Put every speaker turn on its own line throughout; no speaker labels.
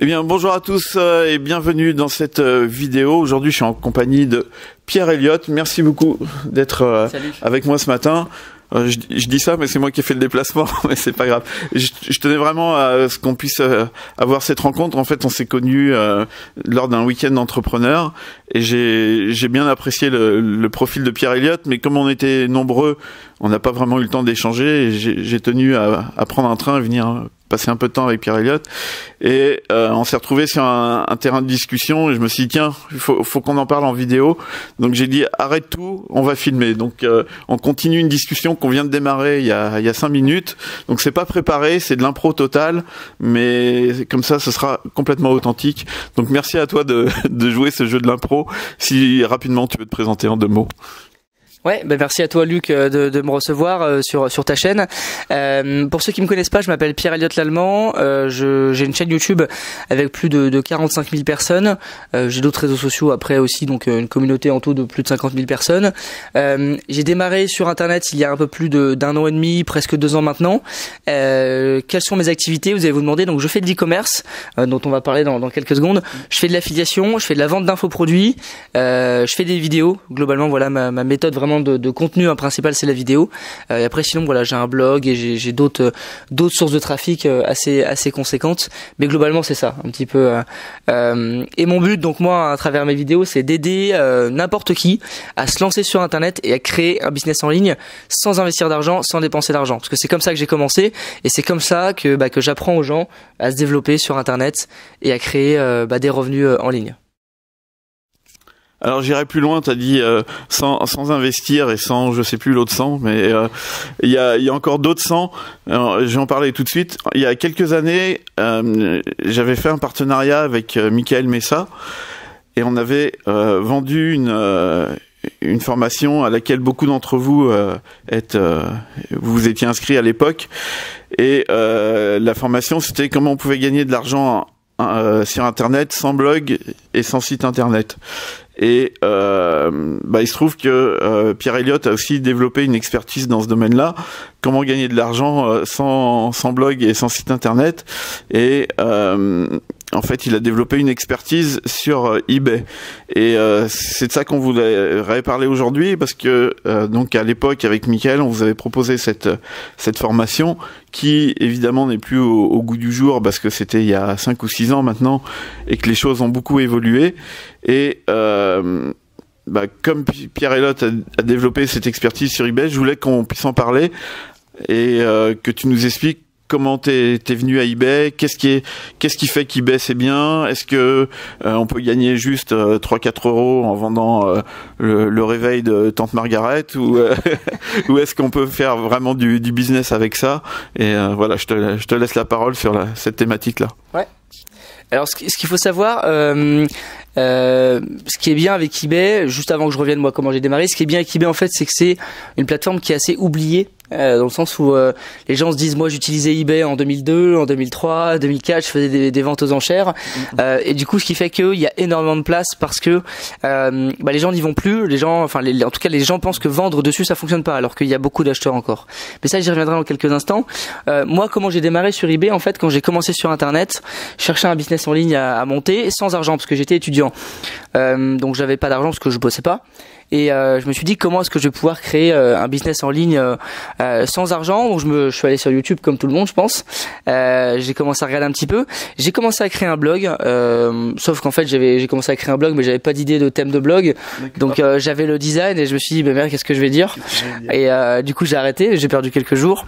Eh bien, bonjour à tous et bienvenue dans cette vidéo. Aujourd'hui, je suis en compagnie de Pierre Elliott. Merci beaucoup d'être avec moi ce matin. Je dis ça, mais c'est moi qui ai fait le déplacement, mais c'est pas grave. Je tenais vraiment à ce qu'on puisse avoir cette rencontre. En fait, on s'est connus lors d'un week-end d'entrepreneurs et j'ai bien apprécié le profil de Pierre Elliott, mais comme on était nombreux, on n'a pas vraiment eu le temps d'échanger et j'ai tenu à prendre un train et venir passer un peu de temps avec Pierre Elliott et on s'est retrouvé sur un terrain de discussion et je me suis dit tiens, il faut qu'on en parle en vidéo. Donc j'ai dit arrête tout, on va filmer. Donc on continue une discussion qu'on vient de démarrer il y a 5 minutes. Donc c'est pas préparé, c'est de l'impro total, mais comme ça ce sera complètement authentique. Donc merci à toi de jouer ce jeu de l'impro. Si rapidement tu veux te présenter en 2 mots.
Ouais, merci à toi Luc de me recevoir sur ta chaîne. Pour ceux qui me connaissent pas, je m'appelle Pierre Elliott l'Allemand. J'ai une chaîne YouTube avec plus de 45 000 personnes. J'ai d'autres réseaux sociaux après aussi, donc une communauté en tout de plus de 50 000 personnes. J'ai démarré sur Internet il y a un peu plus d'1 an et demi, presque 2 ans maintenant. Quelles sont mes activités? Vous allez vous demander. Donc je fais de l'e-commerce, dont on va parler dans quelques secondes. Je fais de l'affiliation, je fais de la vente d'infoproduits, je fais des vidéos. Globalement, voilà ma méthode vraiment de contenu principal, c'est la vidéo. Et après sinon voilà, j'ai un blog et j'ai d'autres sources de trafic assez conséquentes, mais globalement c'est ça un petit peu et mon but donc moi à travers mes vidéos, c'est d'aider n'importe qui à se lancer sur Internet et à créer un business en ligne sans investir d'argent, sans dépenser d'argent, parce que c'est comme ça que j'ai commencé et c'est comme ça que j'apprends aux gens à se développer sur Internet et à créer des revenus en ligne.
Alors j'irai plus loin, t'as dit sans investir et sans, je sais plus l'autre sans, mais il y a encore d'autres sans. Alors, je vais en parler tout de suite. Il y a quelques années, j'avais fait un partenariat avec Michael Messa et on avait vendu une formation à laquelle beaucoup d'entre vous vous étiez inscrits à l'époque. Et la formation, c'était comment on pouvait gagner de l'argent sur Internet sans blog et sans site Internet. Et il se trouve que Pierre Elliott a aussi développé une expertise dans ce domaine-là, comment gagner de l'argent sans blog et sans site Internet. Et en fait, il a développé une expertise sur eBay. Et c'est de ça qu'on voudrait parler aujourd'hui, parce que donc à l'époque, avec Michael, on vous avait proposé cette formation qui, évidemment, n'est plus au goût du jour, parce que c'était il y a 5 ou 6 ans maintenant, et que les choses ont beaucoup évolué. Et comme Pierre Elliott a développé cette expertise sur eBay, je voulais qu'on puisse en parler et que tu nous expliques comment t'es venu à eBay, qu'est-ce qui fait qu'eBay c'est bien, est-ce que on peut gagner juste 3-4 euros en vendant le réveil de Tante Margaret ou ou est-ce qu'on peut faire vraiment du business avec ça? Et voilà, je te laisse la parole sur cette thématique-là.
Ouais. Alors ce qu'il faut savoir, ce qui est bien avec eBay, juste avant que je revienne moi comment j'ai démarré, ce qui est bien avec eBay en fait, c'est que c'est une plateforme qui est assez oubliée. Dans le sens où les gens se disent moi j'utilisais eBay en 2002, en 2003, 2004, je faisais des ventes aux enchères et du coup ce qui fait qu'il y a énormément de place parce que les gens n'y vont plus, les gens, en tout cas les gens pensent que vendre dessus ça fonctionne pas alors qu'il y a beaucoup d'acheteurs encore. Mais ça j'y reviendrai dans quelques instants. Moi comment j'ai démarré sur eBay en fait, quand j'ai commencé sur Internet, je cherchais un business en ligne à monter sans argent parce que j'étais étudiant, donc j'avais pas d'argent parce que je bossais pas. Et je me suis dit comment est-ce que je vais pouvoir créer un business en ligne sans argent. Donc je suis allé sur YouTube comme tout le monde je pense. J'ai commencé à regarder un petit peu. J'ai commencé à créer un blog, sauf qu'en fait j'ai commencé à créer un blog mais j'avais pas d'idée de thème de blog. Donc j'avais le design et je me suis dit merde qu'est-ce que je vais dire. Et du coup j'ai arrêté, j'ai perdu quelques jours.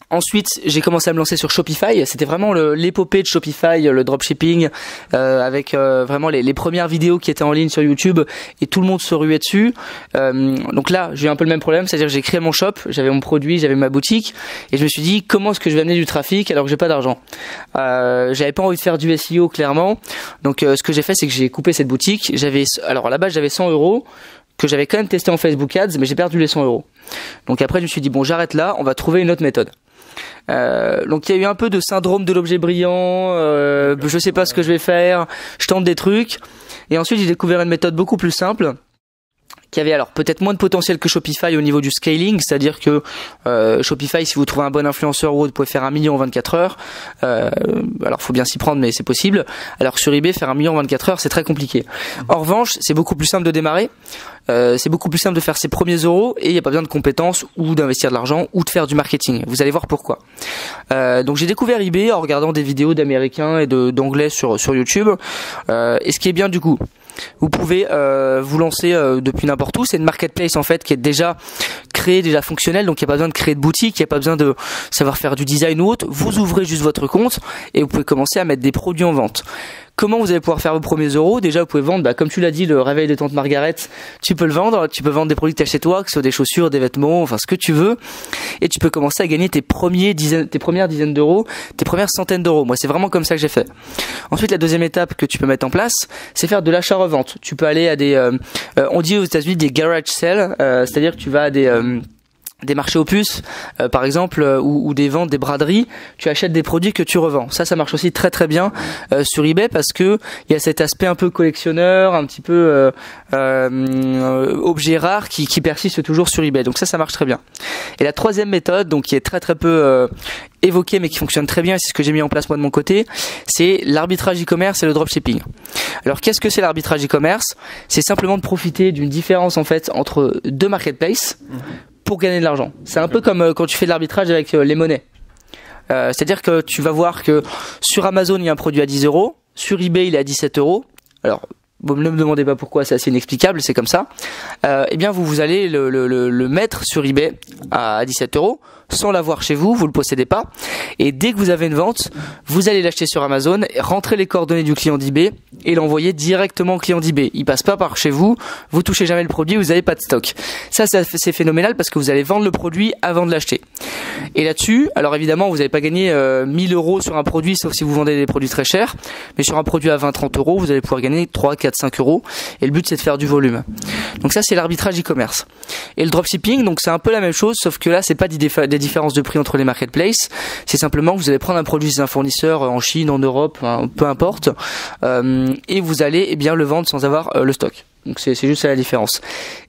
Ensuite, j'ai commencé à me lancer sur Shopify. C'était vraiment l'épopée de Shopify, le dropshipping, avec vraiment les premières vidéos qui étaient en ligne sur YouTube et tout le monde se ruait dessus. Donc là, j'ai eu un peu le même problème, c'est-à-dire que j'ai créé mon shop, j'avais mon produit, j'avais ma boutique et je me suis dit comment est-ce que je vais amener du trafic alors que j'ai pas d'argent. J'avais pas envie de faire du SEO clairement. Donc ce que j'ai fait, c'est que j'ai coupé cette boutique. Alors à la base, j'avais 100 euros. Que j'avais quand même testé en Facebook Ads, mais j'ai perdu les 100 euros. Donc après, je me suis dit, bon, j'arrête là, on va trouver une autre méthode. Donc il y a eu un peu de syndrome de l'objet brillant, je sais pas ce que je vais faire, je tente des trucs. Et ensuite, j'ai découvert une méthode beaucoup plus simple qui avait alors peut-être moins de potentiel que Shopify au niveau du scaling, c'est-à-dire que Shopify, si vous trouvez un bon influenceur ou autre, vous pouvez faire 1 million en 24 heures. Alors faut bien s'y prendre, mais c'est possible. Alors que sur eBay, faire 1 million en 24 heures, c'est très compliqué. En revanche, c'est beaucoup plus simple de démarrer. C'est beaucoup plus simple de faire ses premiers euros et il n'y a pas besoin de compétences ou d'investir de l'argent ou de faire du marketing. Vous allez voir pourquoi. Donc j'ai découvert eBay en regardant des vidéos d'Américains et d'Anglais sur YouTube. Et ce qui est bien du coup, vous pouvez vous lancer depuis n'importe où. C'est une marketplace en fait qui est déjà créée, déjà fonctionnelle, donc il n'y a pas besoin de créer de boutique, il n'y a pas besoin de savoir faire du design ou autre. Vous ouvrez juste votre compte et vous pouvez commencer à mettre des produits en vente. Comment vous allez pouvoir faire vos premiers euros? Déjà, vous pouvez vendre, comme tu l'as dit, le réveil de tante Margaret, tu peux le vendre, tu peux vendre des produits que tu as chez toi, que ce soit des chaussures, des vêtements, enfin ce que tu veux, et tu peux commencer à gagner tes premières dizaines d'euros, tes premières centaines d'euros. Moi, c'est vraiment comme ça que j'ai fait. Ensuite, la deuxième étape que tu peux mettre en place, c'est faire de l'achat-revente. Tu peux aller à des, on dit aux États-Unis des garage sales, c'est-à-dire que tu vas à des marchés aux puces, par exemple, ou des ventes, des braderies, tu achètes des produits que tu revends. Ça marche aussi très très bien sur eBay parce que il y a cet aspect un peu collectionneur, un petit peu objet rare qui persiste toujours sur eBay. Donc ça marche très bien. Et la troisième méthode, donc qui est très très peu évoquée mais qui fonctionne très bien, et c'est ce que j'ai mis en place moi de mon côté, c'est l'arbitrage e-commerce et le dropshipping. Alors qu'est-ce que c'est l'arbitrage e-commerce? C'est simplement de profiter d'une différence en fait entre deux marketplaces pour gagner de l'argent. C'est un peu comme quand tu fais de l'arbitrage avec les monnaies. C'est-à-dire que tu vas voir que sur Amazon, il y a un produit à 10 euros, sur eBay, il est à 17 euros. Alors, vous ne me demandez pas pourquoi, c'est assez inexplicable, c'est comme ça. Eh bien, vous allez le mettre sur eBay à 17 euros, sans l'avoir chez vous, vous le possédez pas. Et dès que vous avez une vente, vous allez l'acheter sur Amazon, rentrer les coordonnées du client d'eBay et l'envoyer directement au client d'eBay. Il passe pas par chez vous, vous touchez jamais le produit, vous n'avez pas de stock. Ça, c'est phénoménal parce que vous allez vendre le produit avant de l'acheter. Et là-dessus, alors évidemment, vous n'allez pas gagner 1000 euros sur un produit, sauf si vous vendez des produits très chers. Mais sur un produit à 20-30 euros, vous allez pouvoir gagner 3, 4, 5 euros. Et le but, c'est de faire du volume. Donc ça, c'est l'arbitrage e-commerce. Et le dropshipping, donc c'est un peu la même chose, sauf que là, c'est pas des différences de prix entre les marketplaces. C'est simplement que vous allez prendre un produit chez un fournisseur en Chine, en Europe, hein, peu importe, et vous allez le vendre sans avoir le stock. Donc c'est juste ça la différence.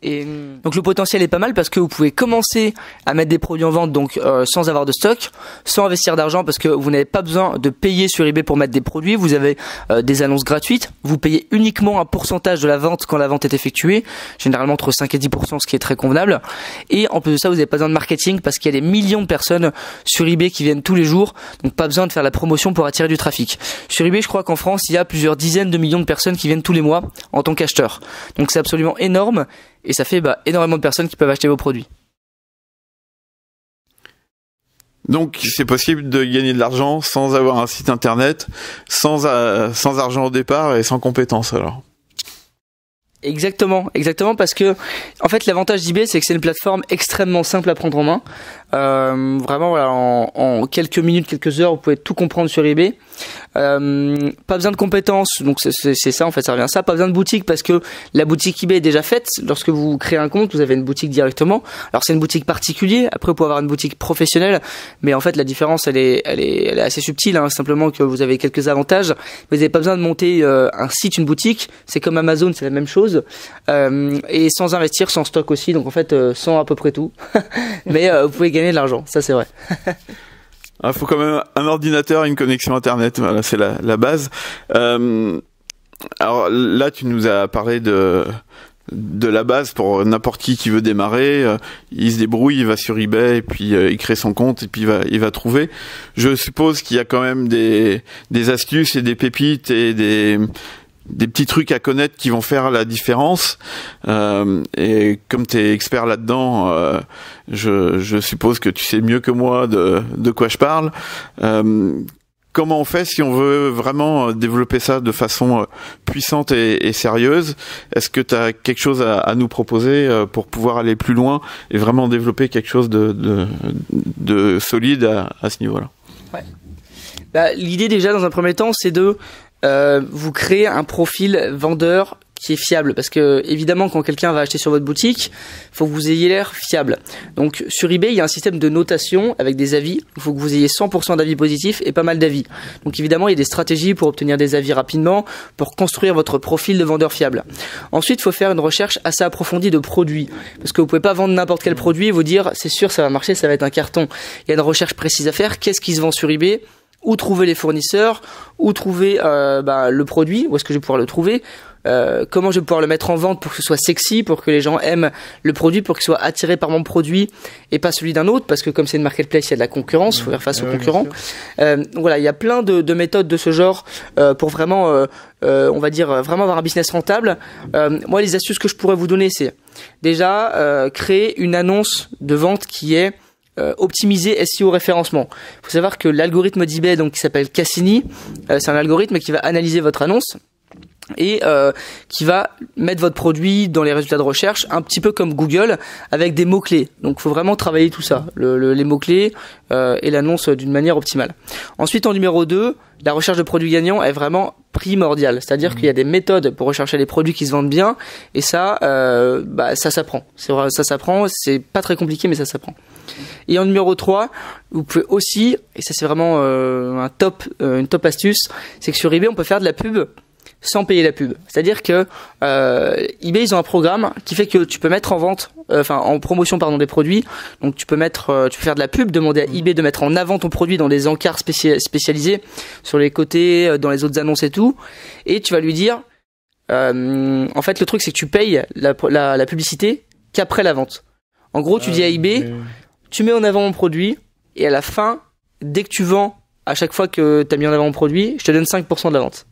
Et donc le potentiel est pas mal parce que vous pouvez commencer à mettre des produits en vente donc sans avoir de stock, sans investir d'argent parce que vous n'avez pas besoin de payer sur eBay pour mettre des produits. Vous avez des annonces gratuites. Vous payez uniquement un pourcentage de la vente quand la vente est effectuée, généralement entre 5 et 10%, ce qui est très convenable. Et en plus de ça, vous n'avez pas besoin de marketing parce qu'il y a des millions de personnes sur eBay qui viennent tous les jours. Donc pas besoin de faire la promotion pour attirer du trafic. Sur eBay, je crois qu'en France, il y a plusieurs dizaines de millions de personnes qui viennent tous les mois en tant qu'acheteurs. Donc c'est absolument énorme et ça fait énormément de personnes qui peuvent acheter vos produits.
Donc c'est possible de gagner de l'argent sans avoir un site internet, sans argent au départ et sans compétences alors.
Exactement parce que en fait l'avantage d'eBay c'est que c'est une plateforme extrêmement simple à prendre en main. Vraiment voilà, en quelques minutes, quelques heures, vous pouvez tout comprendre sur eBay. Pas besoin de compétences, donc c'est ça en fait, ça revient à ça. Pas besoin de boutique parce que la boutique eBay est déjà faite. Lorsque vous créez un compte, vous avez une boutique directement. Alors c'est une boutique particulière. Après vous pouvez avoir une boutique professionnelle, mais en fait la différence elle est assez subtile. Hein. Simplement que vous avez quelques avantages. Vous n'avez pas besoin de monter un site, une boutique. C'est comme Amazon, c'est la même chose. Et sans investir, sans stock aussi. Donc en fait sans à peu près tout. Mais vous pouvez gagner de l'argent, ça c'est vrai.
Il faut quand même un ordinateur et une connexion internet, voilà, c'est la base. Alors là, tu nous as parlé de la base pour n'importe qui veut démarrer. Il se débrouille, il va sur eBay et puis il crée son compte et puis il va trouver. Je suppose qu'il y a quand même des astuces et des pépites et des petits trucs à connaître qui vont faire la différence. Et comme tu es expert là-dedans, je suppose que tu sais mieux que moi de quoi je parle. Comment on fait si on veut vraiment développer ça de façon puissante et sérieuse? Est-ce que tu as quelque chose à nous proposer pour pouvoir aller plus loin et vraiment développer quelque chose de solide à ce niveau-là?
Ouais. L'idée déjà dans un premier temps, c'est de vous créer un profil vendeur qui est fiable, parce que évidemment quand quelqu'un va acheter sur votre boutique, il faut que vous ayez l'air fiable. Donc sur eBay, il y a un système de notation avec des avis. Il faut que vous ayez 100% d'avis positifs et pas mal d'avis. Donc évidemment, il y a des stratégies pour obtenir des avis rapidement, pour construire votre profil de vendeur fiable. Ensuite, il faut faire une recherche assez approfondie de produits, parce que vous pouvez pas vendre n'importe quel produit et vous dire c'est sûr ça va marcher, ça va être un carton. Il y a une recherche précise à faire. Qu'est-ce qui se vend sur eBay? Où trouver les fournisseurs? Où trouver le produit? Où est-ce que je vais pouvoir le trouver? Comment je vais pouvoir le mettre en vente pour que ce soit sexy, pour que les gens aiment le produit, pour qu'ils soient attirés par mon produit et pas celui d'un autre, parce que comme c'est une marketplace, il y a de la concurrence, il faut faire face aux concurrents. Voilà, il y a plein de méthodes de ce genre pour vraiment, on va dire, vraiment avoir un business rentable. Moi, les astuces que je pourrais vous donner, c'est déjà créer une annonce de vente qui est optimiser SEO référencement. Il faut savoir que l'algorithme d'eBay, donc qui s'appelle Cassini, c'est un algorithme qui va analyser votre annonce et qui va mettre votre produit dans les résultats de recherche un petit peu comme Google avec des mots-clés. Donc il faut vraiment travailler tout ça, les mots-clés et l'annonce d'une manière optimale. Ensuite, en numéro 2, la recherche de produits gagnants est vraiment primordiale. C'est-à-dire qu'il y a des méthodes pour rechercher les produits qui se vendent bien et ça s'apprend. Ça s'apprend, c'est pas très compliqué mais ça s'apprend. Et en numéro 3, vous pouvez aussi, et ça c'est vraiment une top astuce, c'est que sur eBay on peut faire de la pub sans payer la pub. C'est-à-dire que eBay ils ont un programme qui fait que tu peux mettre en vente, en promotion des produits. Donc tu peux faire de la pub, demander à eBay de mettre en avant ton produit dans des encarts spécialisés sur les côtés, dans les autres annonces et tout. Et tu vas lui dire, en fait le truc c'est que tu payes la publicité qu'après la vente. En gros tu dis à eBay, tu mets en avant mon produit et à la fin, dès que tu vends, à chaque fois que tu as mis en avant mon produit, je te donne 5% de la vente.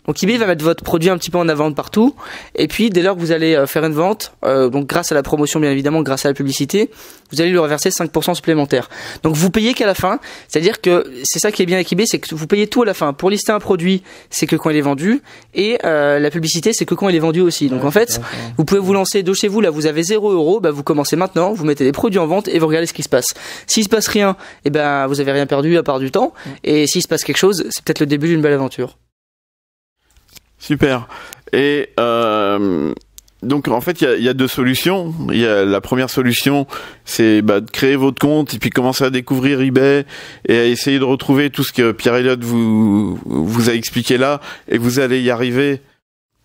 Donc eBay va mettre votre produit un petit peu en avant partout et puis dès lors que vous allez faire une vente, donc grâce à la promotion bien évidemment, grâce à la publicité, vous allez lui reverser 5% supplémentaire. Donc vous payez qu'à la fin, c'est-à-dire que c'est ça qui est bien avec eBay, c'est que vous payez tout à la fin. Pour lister un produit, c'est que quand il est vendu et la publicité, c'est que quand il est vendu aussi. Donc en fait, vous pouvez vous lancer de chez vous, là vous avez 0 €, vous commencez maintenant, vous mettez les produits en vente et vous regardez ce qui se passe. S'il se passe rien, vous avez rien perdu à part du temps et s'il se passe quelque chose, c'est peut-être le début d'une belle aventure.
Super. Et donc en fait il y a 2 solutions. Il y a la première solution, c'est de créer votre compte et puis commencer à découvrir eBay et à essayer de retrouver tout ce que Pierre Elliott vous a expliqué là et vous allez y arriver.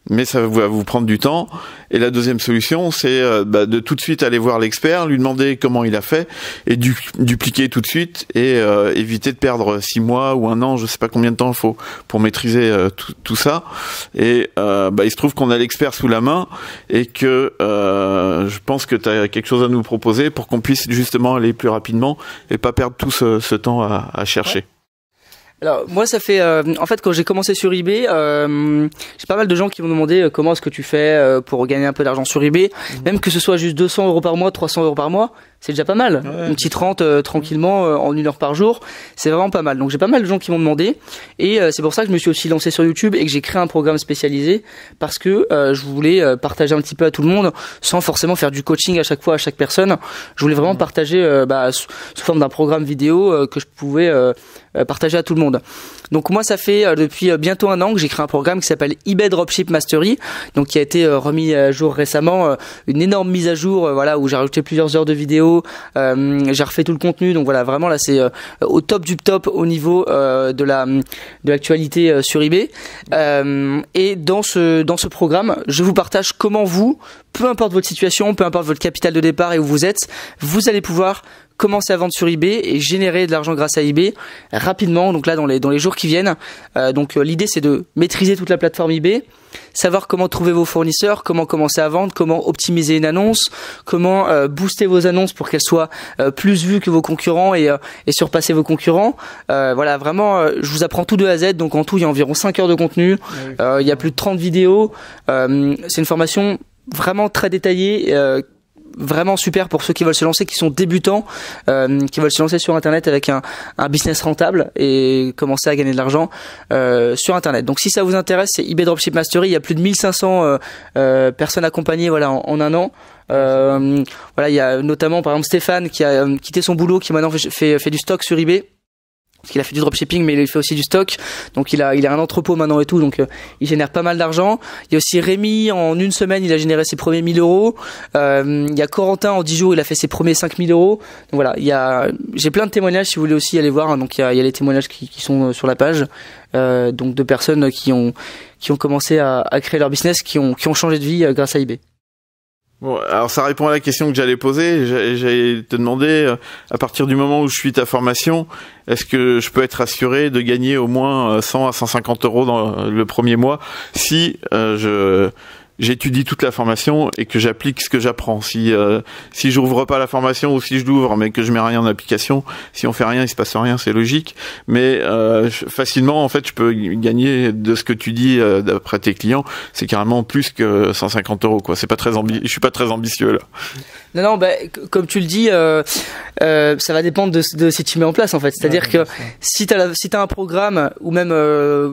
Mais ça va vous prendre du temps. Et la deuxième solution, c'est de tout de suite aller voir l'expert, lui demander comment il a fait, et dupliquer tout de suite, et éviter de perdre 6 mois ou 1 an, je sais pas combien de temps il faut pour maîtriser tout ça. Et il se trouve qu'on a l'expert sous la main, et que je pense que tu as quelque chose à nous proposer pour qu'on puisse justement aller plus rapidement et pas perdre tout ce temps à chercher.
Ouais. Alors moi ça fait en fait quand j'ai commencé sur eBay, j'ai pas mal de gens qui m'ont demandé comment est-ce que tu fais pour gagner un peu d'argent sur eBay, même que ce soit juste 200 € par mois, 300 € par mois, c'est déjà pas mal. Ouais, une petite rente tranquillement en 1 heure par jour, c'est vraiment pas mal. Donc j'ai pas mal de gens qui m'ont demandé et c'est pour ça que je me suis aussi lancé sur YouTube et que j'ai créé un programme spécialisé parce que je voulais partager un petit peu à tout le monde sans forcément faire du coaching à chaque fois à chaque personne. Je voulais vraiment partager sous forme d'un programme vidéo que je pouvais partager à tout le monde. Donc moi ça fait depuis bientôt 1 an que j'ai créé un programme qui s'appelle eBay Dropship Mastery, donc qui a été remis à jour récemment, une énorme mise à jour où j'ai rajouté plusieurs heures de vidéos, j'ai refait tout le contenu, donc voilà, vraiment là c'est au top du top au niveau de l'actualité sur eBay. Et dans ce programme, je vous partage comment vous, peu importe votre situation, peu importe votre capital de départ et où vous êtes, vous allez pouvoir commencer à vendre sur eBay et générer de l'argent grâce à eBay rapidement, donc là dans les jours qui viennent. Donc l'idée c'est de maîtriser toute la plateforme eBay, savoir comment trouver vos fournisseurs, comment commencer à vendre, comment optimiser une annonce, comment booster vos annonces pour qu'elles soient plus vues que vos concurrents et surpasser vos concurrents. Voilà, vraiment je vous apprends tout de A à Z, donc en tout il y a environ 5 heures de contenu, il y a plus de 30 vidéos, c'est une formation vraiment très détaillée, vraiment super pour ceux qui veulent se lancer, qui sont débutants, qui veulent se lancer sur internet avec un business rentable et commencer à gagner de l'argent sur internet. Donc si ça vous intéresse, c'est eBay Dropship Mastery, il y a plus de 1500 personnes accompagnées en 1 an. Il y a notamment par exemple Stéphane qui a quitté son boulot, qui maintenant fait du stock sur eBay. Parce qu'il a fait du dropshipping, mais il fait aussi du stock. Donc il a un entrepôt maintenant et tout, donc il génère pas mal d'argent. Il y a aussi Rémi, en une semaine, il a généré ses premiers 1000 euros. Il y a Corentin, en 10 jours, il a fait ses premiers 5000 euros. Donc voilà, j'ai plein de témoignages si vous voulez aussi aller voir. Hein. Donc il y a les témoignages qui sont sur la page. Donc de personnes qui ont commencé à créer leur business, qui ont changé de vie grâce à eBay.
Bon, alors ça répond à la question que j'allais poser. J'allais te demander, à partir du moment où je suis ta formation, est-ce que je peux être assuré de gagner au moins 100 à 150 euros dans le premier mois si j'étudie toute la formation et que j'applique ce que j'apprends. Si j'ouvre pas la formation ou si je l'ouvre mais que je mets rien en application, si on fait rien, il se passe rien, c'est logique. Mais facilement, en fait, je peux gagner de ce que tu dis d'après tes clients. C'est carrément plus que 150 euros, quoi. C'est pas très je suis pas très ambitieux là.
Non, comme tu le dis, ça va dépendre de si tu mets en place en fait. C'est-à-dire que si t'as un programme ou même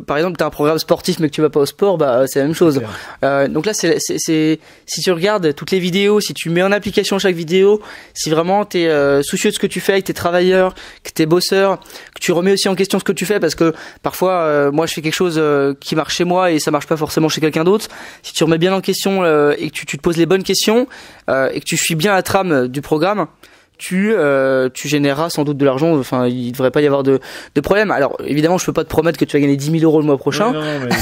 par exemple t'as un programme sportif mais que tu vas pas au sport, c'est la même chose. Donc là c'est si tu regardes toutes les vidéos, si tu mets en application chaque vidéo, si vraiment t'es soucieux de ce que tu fais, que t'es travailleur, que t'es bosseur, que tu remets aussi en question ce que tu fais parce que parfois moi je fais quelque chose qui marche chez moi et ça marche pas forcément chez quelqu'un d'autre. Si tu remets bien en question et que tu te poses les bonnes questions et que tu suis bien la trame du programme, tu généreras sans doute de l'argent. Enfin, il devrait pas y avoir de problème. Alors évidemment, je peux pas te promettre que tu vas gagner 10 000 euros le mois prochain.
Oui, non, mais...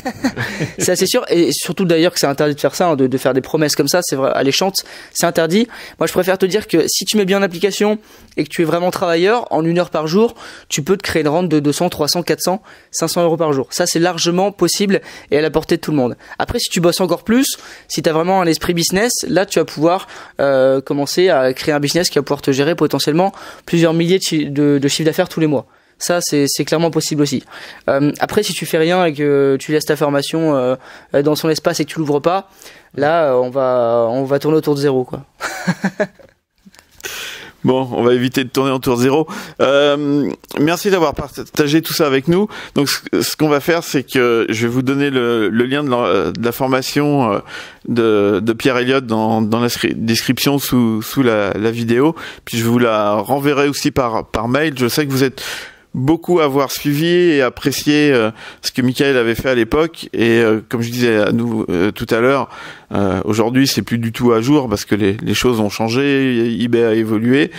C'est assez sûr. Et surtout d'ailleurs que c'est interdit de faire ça, hein, de faire des promesses comme ça. C'est vrai, alléchantes, c'est interdit. Moi, je préfère te dire que si tu mets bien en application et que tu es vraiment travailleur, en 1 heure par jour, tu peux te créer une rente de 200, 300, 400, 500 euros par jour. Ça, c'est largement possible et à la portée de tout le monde. Après, si tu bosses encore plus, si tu as vraiment un esprit business, là, tu vas pouvoir commencer à créer un business qui va pouvoir te gérer potentiellement plusieurs milliers de chiffres d'affaires tous les mois. Ça, c'est clairement possible aussi. Après, si tu fais rien et que tu laisses ta formation dans son espace et que tu l'ouvres pas, là, on va tourner autour de zéro, quoi.
Bon, on va éviter de tourner autour de zéro. Merci d'avoir partagé tout ça avec nous. Donc, ce qu'on va faire, c'est que je vais vous donner le lien de la formation de Pierre Elliott dans la description sous la vidéo. Puis je vous la renverrai aussi par mail. Je sais que vous êtes beaucoup à avoir suivi et apprécié ce que Michael avait fait à l'époque et comme je disais à nous tout à l'heure, aujourd'hui c'est plus du tout à jour parce que les choses ont changé, eBay a évolué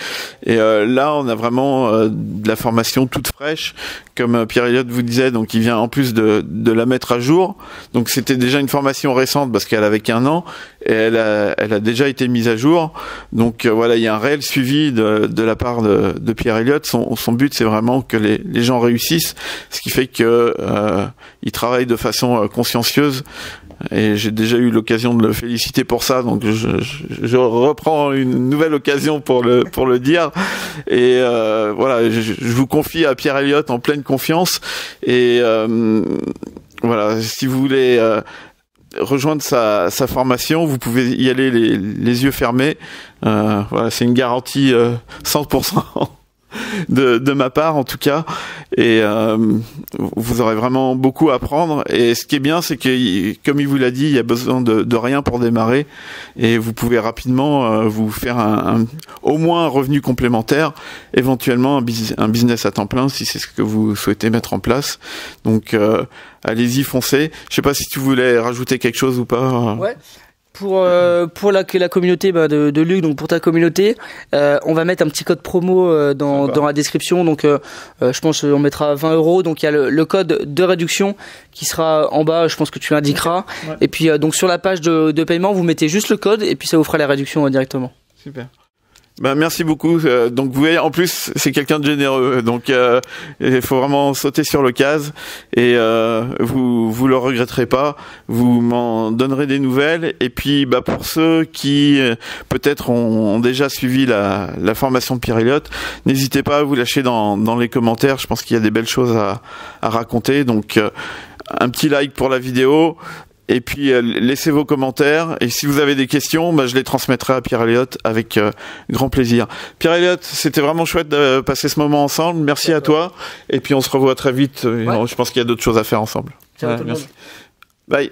et là on a vraiment de la formation toute fraîche comme Pierre Elliott vous disait, donc il vient en plus de la mettre à jour. Donc c'était déjà une formation récente parce qu'elle avait qu'1 an et elle a déjà été mise à jour. Donc voilà, il y a un réel suivi de la part de Pierre Elliott. Son but c'est vraiment que les gens réussissent, ce qui fait que il travaille de façon consciencieuse et j'ai déjà eu l'occasion de le féliciter pour ça, donc je reprends une nouvelle occasion pour le dire et voilà, je vous confie à Pierre Elliott en pleine confiance et voilà, si vous voulez rejoindre sa formation, vous pouvez y aller les yeux fermés. Voilà, c'est une garantie 100%. De ma part en tout cas et vous aurez vraiment beaucoup à apprendre et ce qui est bien c'est que comme il vous l'a dit il y a besoin de rien pour démarrer et vous pouvez rapidement vous faire au moins un revenu complémentaire, éventuellement un business à temps plein si c'est ce que vous souhaitez mettre en place. Donc allez-y, foncez. Je sais pas si tu voulais rajouter quelque chose ou pas.
Ouais. Pour la communauté de Luc, donc pour ta communauté, on va mettre un petit code promo dans la description. Donc je pense on mettra 20 euros. Donc il y a le code de réduction qui sera en bas. Je pense que tu l'indiqueras. Ouais. Et puis donc sur la page de paiement, vous mettez juste le code et puis ça vous fera la réduction directement.
Super. Merci beaucoup. Donc vous voyez, en plus c'est quelqu'un de généreux, donc il faut vraiment sauter sur l'occasion et vous le regretterez pas. Vous m'en donnerez des nouvelles et puis pour ceux qui peut-être ont déjà suivi la formation de Pierre Elliott, n'hésitez pas à vous lâcher dans les commentaires. Je pense qu'il y a des belles choses à raconter. Donc un petit like pour la vidéo. Et puis laissez vos commentaires et si vous avez des questions, je les transmettrai à Pierre Elliott avec grand plaisir. Pierre Elliott, c'était vraiment chouette de passer ce moment ensemble. Merci à toi et puis on se revoit très vite. Ouais. Je pense qu'il y a d'autres choses à faire ensemble.
Ciao, tout le monde.
Bye.